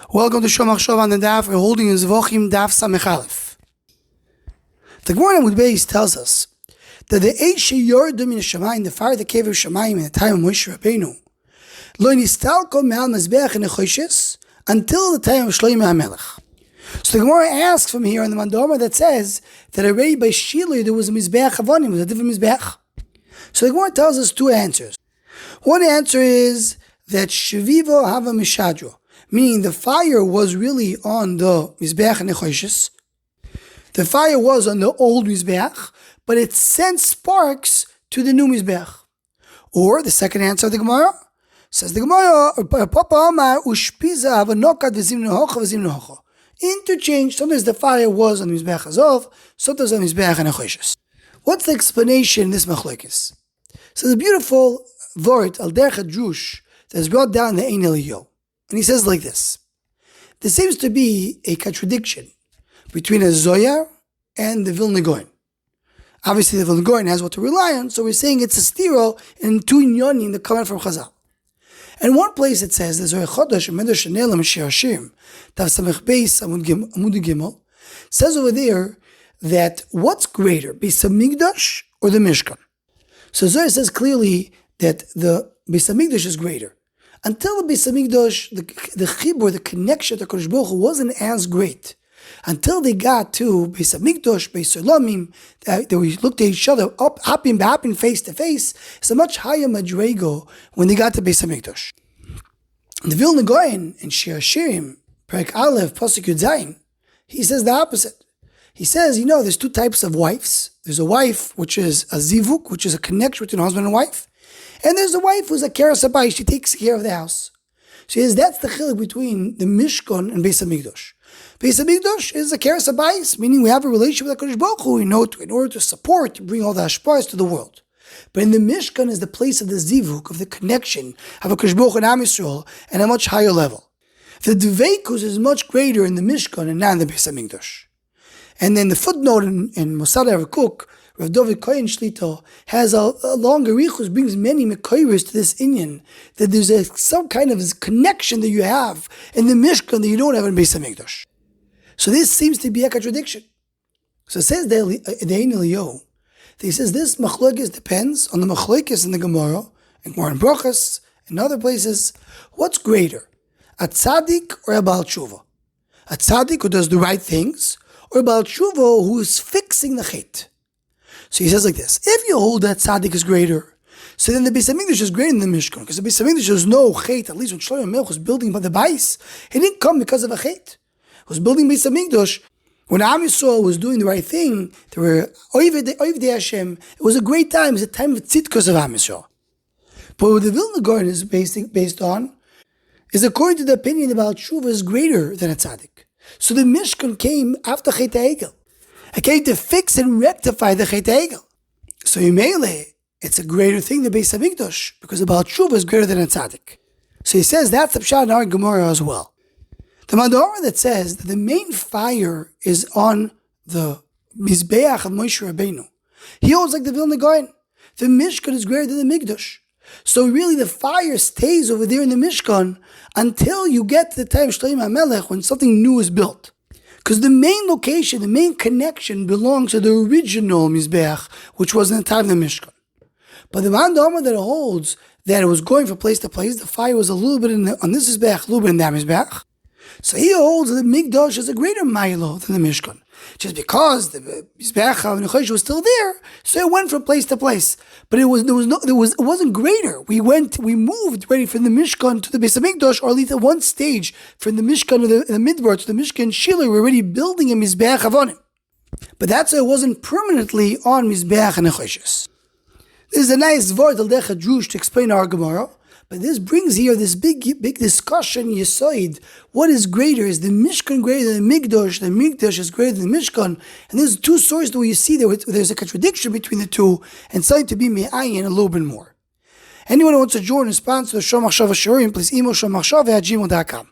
Welcome to Shomach Shov on the Daf. We're holding in Zevachim Daf Samech Aleph. The Gemara in Mizbeach tells us that the Eish Yordu min Shamayim, the fire that came from Shamayim in the time of Moshe Rabbeinu, lo nistalko me'al Mizbeach in Nechoshes until the time of Shlomo HaMelech. So the Gemara asks from here in the Mandoma that says that already by Shiloh there was a Mizbeach Avonim, it was a different Mizbeach. So the Gemara tells us two answers. One answer is that Shavivo Hava Mishadro, meaning the fire was really on the Mizbeach Nechoshes. The fire was on the old Mizbeach, but it sent sparks to the new Mizbeach. Or the second answer of the Gemara, says the Gemara, interchange, sometimes the fire was on the Mizbeach Azov, sometimes on the Mizbeach Nechoshes. What's the explanation in this machlokes? So the beautiful word, al derech drush, that is brought down in the Ein Eliyahu. And he says like this: there seems to be a contradiction between a Zoyar and the Vilna Gaon. Obviously, the Vilna Gaon has what to rely on, so we're saying it's a stiro and two inyonim that come out from Chazal. And one place it says, the Zohar Chodesh, Medrash Shanel, Mishkan Tav Samech Beis, Amud Gimel, says over there that what's greater, Beis Hamikdash or the Mishkan? So Zohar says clearly that the Beis Hamikdash is greater. Until the Beis Hamikdash, the chibur, the connection to Kodesh Baruch Hu wasn't as great. Until they got to Beis Hamikdash, Beis Olamim, they looked at each other up, hopping face to face. It's a much higher madrego when they got to Beis Hamikdash. The Vilna Gaon in Shir Hashirim, Perek Aleph, Pasuk Yud Zayin, he says the opposite. He says, there's two types of wives. There's a wife which is a zivuk, which is a connection between husband and wife. And there's a wife who's a keres habayis, she takes care of the house. So he says that's the chiluk between the Mishkan and Beis Hamikdash. Beis Hamikdash is a keres habayis, meaning we have a relationship with HaKadosh Baruch Hu in order to support, to bring all the hashpahs to the world. But in the Mishkan is the place of the zivuk, of the connection of HaKadosh Baruch Hu and Am Yisrael, at a much higher level. The dveikus is much greater in the Mishkan and not in the Beis Hamikdash. And then the footnote in Mosad HaRakuk, Rav David Kohen Shlito, has a longer richus, brings many mekayros to this inyan, that there's some kind of connection that you have in the Mishkan that you don't have in Beis Hamikdash. So this seems to be a contradiction. So it says the Ein Eliyahu, he says this machlokes depends on the machlokes in the Gemara, and Gemara in Brachos, and other places. What's greater, a tzaddik or a Baal Tshuva? A tzaddik who does the right things, or a Baal Tshuva who is fixing the chet? So he says like this: if you hold that tzaddik is greater, so then the Beis Hamikdash is greater than the Mishkan, because the Beis Hamikdash there's no chet. At least when Shlomo HaMelech was building by the bais, he didn't come because of a chet. He was building Beis Hamikdash when Am Yisrael was doing the right thing. There were Oivdei Hashem. It was a great time. It was a time of tzidkus of Am Yisrael. But what the Vilna Gaon is based on is according to the opinion that Baal Tshuva is greater than a tzaddik. So the Mishkan came after Chet HaEgel. It came to fix and rectify the Chet HaEgel. So Yimele, it's a greater thing than Beis Hamikdash, because the Baal Tshuva is greater than a tzaddik. So he says that's the pshat in our Gemara as well. The Mandora that says that the main fire is on the Mizbeach of Moshe Rabbeinu, he holds like the Vilna Gaon. The Mishkan is greater than the Mikdash. So really the fire stays over there in the Mishkan until you get to the time of Shlomo HaMelech when something new is built. Because the main location, the main connection belongs to the original Mizbeach, which was in the time of the Mishkan. But the Man Dama that holds that it was going from place to place, the fire was a little bit on this Mizbeach, a little bit in that Mizbeach. So he holds that the Mikdash is a greater Milo than the Mishkan. Just because the Mizbeach of Nechoshes was still there, so it went from place to place. But it wasn't greater. We moved ready from the Mishkan to the Beis Hamikdash, or at least at one stage from the Mishkan of the Midbar to the Mishkan Shiloh. We're already building a Mizbeach Avonim. But that's why it wasn't permanently on Mizbeach and Nechoshes. This is a nice word al derech drush to explain our Gemara. But this brings here this big discussion, Yesoid. What is greater? Is the Mishkan greater than the Mikdash? The Mikdash is greater than the Mishkan. And there's two sources where you see there's a contradiction between the two, and something to be me'ayin a little bit more. Anyone who wants to join and sponsor the Shomach Shov Shiurim, please email shomachshov@gmail.com.